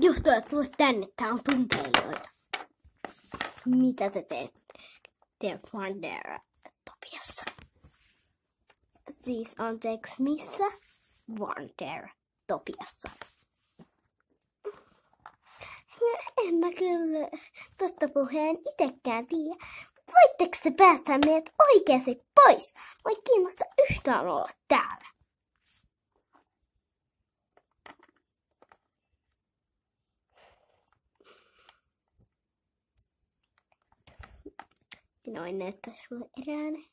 Jos tulet tänne, tää on tunteilijoita. Mitä te teette Wandera Topiassa? Siis anteeksi, missä? Wandera Topiassa. En mä kyllä tosta puheen itekään tiedä. Voitteko te päästää meidät oikeasti pois? Mä ei kiinnosta yhtään olla täällä. Minä voin näyttää sulle erään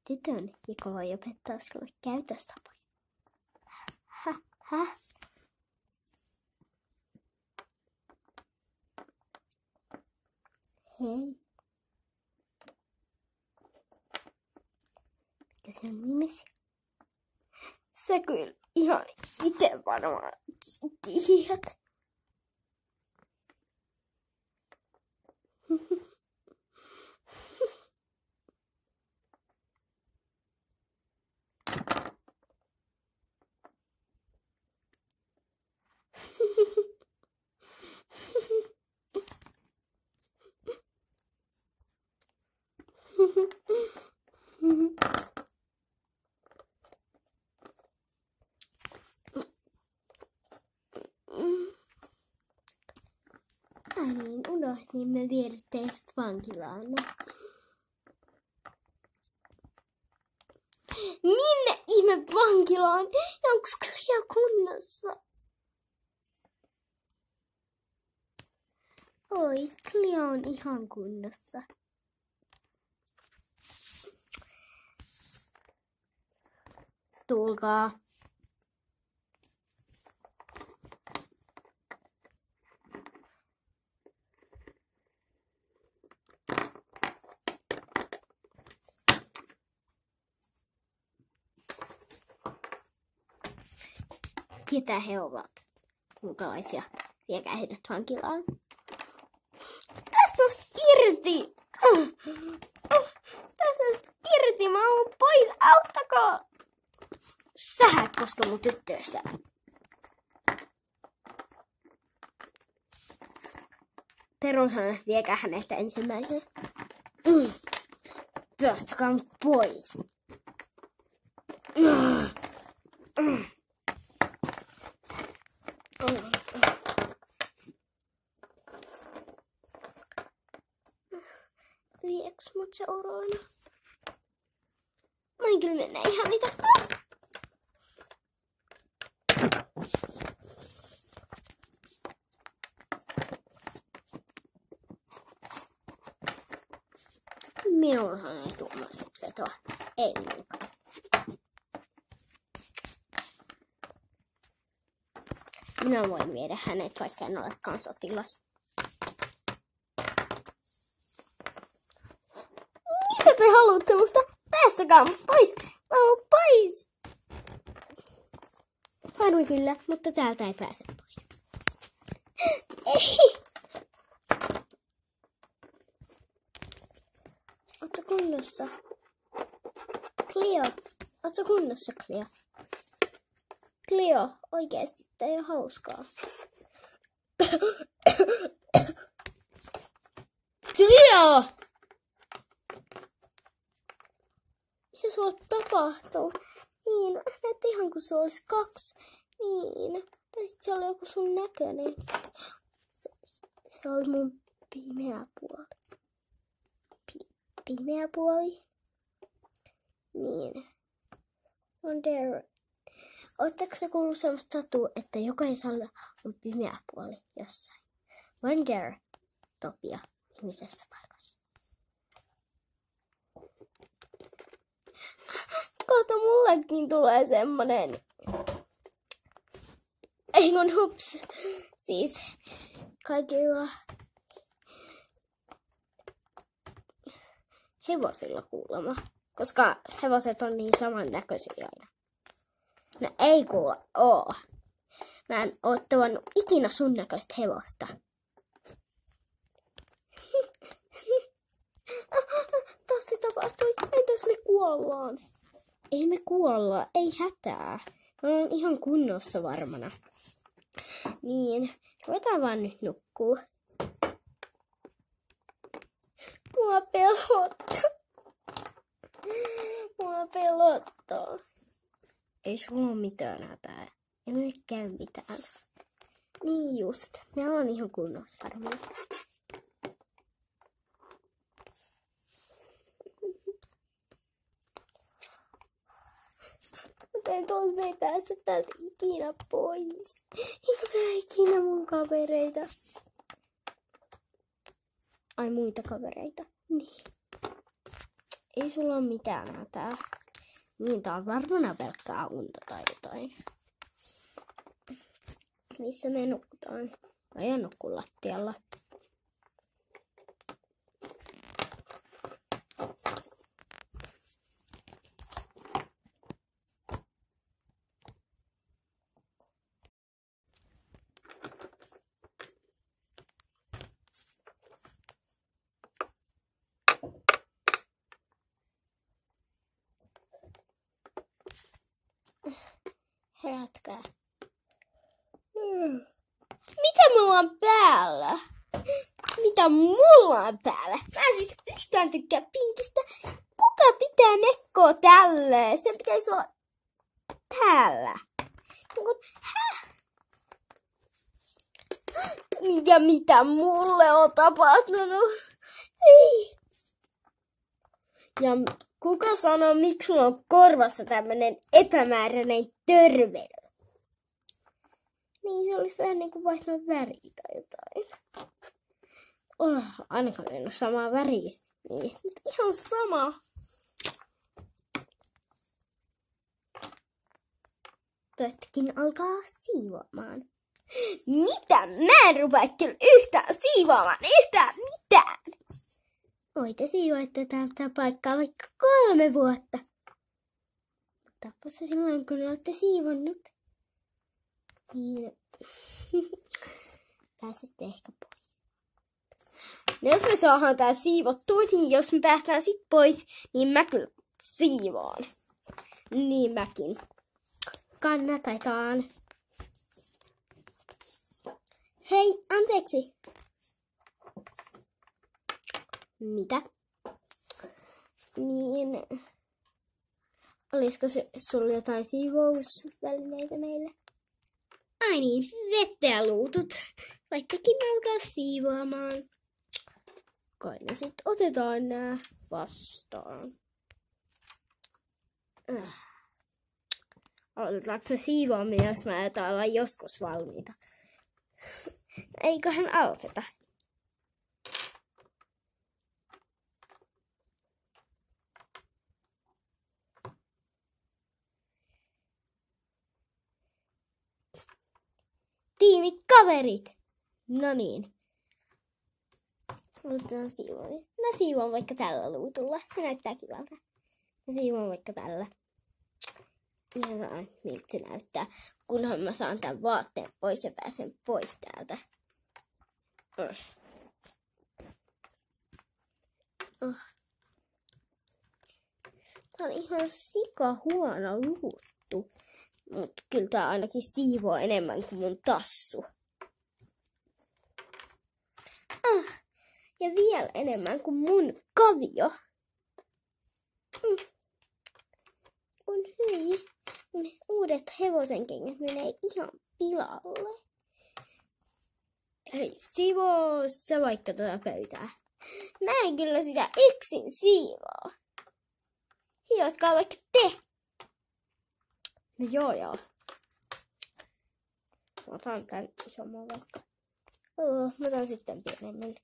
tytön, joka voi opettaa sulle käytöstapoja. Häh? Hei. Mikä se on nimesi? Sä kyllä ihan ite varmaan tiedät. Ai niin, unohdimme viedä teidät vankilaan. Minne ihme vankilaan? Onks Cleo kunnossa? Oi, Cleo on ihan kunnossa. Tulkaa. Ketä he ovat? Mukalaisia. Viekää heidät vankilaan. Tästä on irti! Tästä on irti! Mä oon pois! Auttakaa! Sähän et koske mun tyttööstä. Perun sanoi, viekää hänet ensimmäisenä. Päästäkää mut pois. Vieks mut se oroina? Mä en kyllä mennä ihan mitä. Minunhan ei tuommoiset vetoa. Ei minunkaan. Minä voin viedä hänet, vaikka en olekaan sotilas. Mitä te haluatte musta? Päästäkää pois! Mä oon pois! Harmi kyllä, mutta täältä ei pääse pois. Ei! Ootko kunnossa? Cleo! Ootko kunnossa, Cleo? Cleo, oikeesti tää ei oo hauskaa. Cleo! Mitä sulle tapahtuu? Niin, näytti ihan kuin se olisi 2. Niin, tai sit se oli joku sun näköinen. Se oli mun pimeä puoli. Pimeä puoli? Niin. Wandera. Ootteko se kuullut semmoista satua, että jokaisella on pimeä puoli jossain? Wandera Topia nimisessä paikassa. Kohta mullekin tulee semmonen. Ei kun hups. Siis kaikilla hevosilla kuulemma. Koska hevoset on niin samannäköisiä aina. No ei kuule oo. Mä en oo tavannut ikinä sun näköistä hevosta. Taas se tapahtui. Entäs me kuollaan? Ei me kuolla. Ei hätää. Mä oon ihan kunnossa varmana. Niin, ruvetaan vaan nyt nukkuu. Mua pelottaa. Mua pelottaa. Ei sulla ole mitään hätää. Ei me käy mitään. Niin just. Me ollaan ihan kunnossa varmaan. Mutta tuolta me ei päästä täältä ikinä pois. Eikä mä ikinä mun kavereita. Ai muita kavereita. Niin. Ei sulla ole mitään hätää. Niin, tää on varmaan pelkkää unta tai jotain. Missä me nukutaan? Mä en nukkuu lattialla. Herätkää. Mitä mulla on päällä? Mitä mulla on päällä? Mä en siis yhtään tykkää pinkistä. Kuka pitää mekkoa tälleen? Sen pitäisi olla täällä. Ja mitä mulle on tapahtunut? Ei. Ja kuka sanoo, miksi mulla on korvassa tämmönen epämääräinen törvelö? Niin se olisi vähän niinku vaihtanut väriä tai jotain. Ainakaan ei ole samaa väriä. Niin, mutta ihan sama. Toivottakin alkaa siivoamaan. Mitä? Mä en rupea kyllä yhtään siivoamaan. Yhtään mitään. Voitte siivoittaa tätä paikkaa vaikka 3 vuotta. Mutta se silloin, kun olette siivonnut. Niin. Pääsette ehkä pois. No jos me saadaan tää siivottua, niin jos me päästään sit pois, niin mä kyllä siivoan. Niin mäkin. Kannatetaan. Hei, anteeksi. Mitä? Niin. Olisiko sulla jotain siivousvälineitä meille? Ai niin, vettä ja luutut. Vaikkakin alkaa siivoamaan. Kai ne sit otetaan nää vastaan. Aloitetaanko me siivoaminen, jos mä aletaan olla joskus valmiita? Eiköhän aloiteta. Tiimikaverit! No niin. Aloitetaan siivoaminen. Mä siivoan vaikka tällä luutulla. Se näyttää kivalta. Mä siivoan vaikka tällä. Ihan miltä se näyttää. Kunhan mä saan tämän vaatteen pois ja pääsen pois täältä. Tää on ihan sika huono luuttu. Mut kyllä tää ainakin siivoo enemmän kuin mun tassu. Ja vielä enemmän kuin mun kavio. On hyi. Mun uudet hevosenkengät menee ihan pilalle. Hei, siivoo sä vaikka tuota pöytää. Mä en kyllä sitä yksin siivoa. Siivotkaa vaikka te. No joo. Mä otan tän isomman vaikka. Mä otan sitten pienemmän.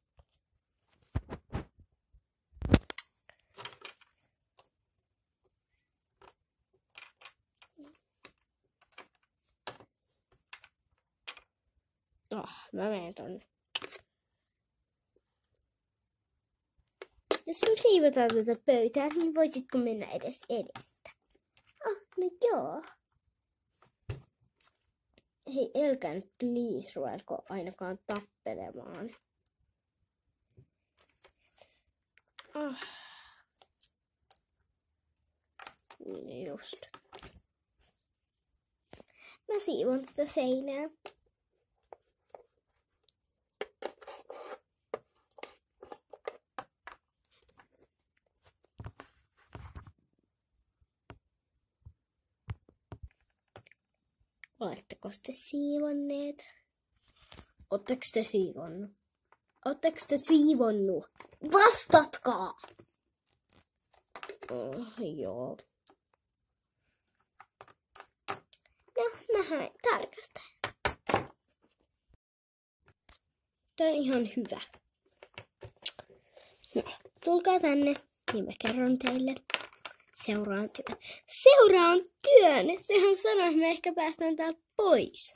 Mä menen tonne. Jos me siivotaan tätä pöytää, niin voisitko mennä edes edestä? No joo. Hei, älkää nyt please ruvetko ainakaan tappelemaan. Niin just. Mä siivon sitä seinää. Oletteko te siivonneet? Oletteko te siivonnut? Oletteko te siivonnut? Vastatkaa! Joo. No, mä tarkastan. Tämä on ihan hyvä. No, tulkaa tänne, niin mä kerron teille. Seuraan työn. Sehän sanoi, että me ehkä päästään täältä pois.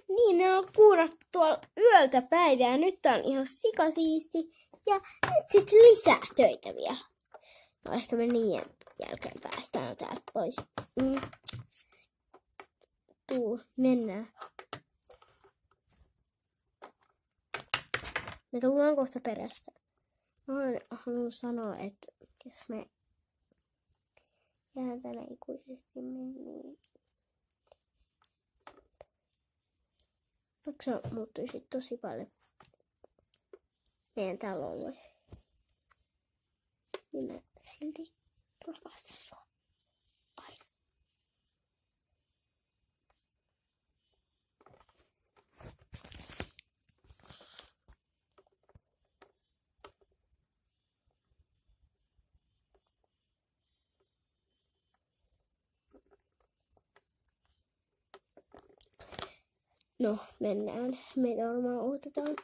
Niin, me on kuurattu tuolla yöltä päivää ja nyt on ihan sikasiisti. Ja nyt sitten lisää töitä vielä. No ehkä me niiden jälkeen päästään täältä pois. Tuu, mennään. Me tullaan kohta perässä. Mä haluan sanoa, että jos me jää tänne ikuisesti niin vaikka se muuttuisi tosi paljon meidän talolle, niin mä silti rakastan sua aina. No, mennään. Me varmaan odotetaan.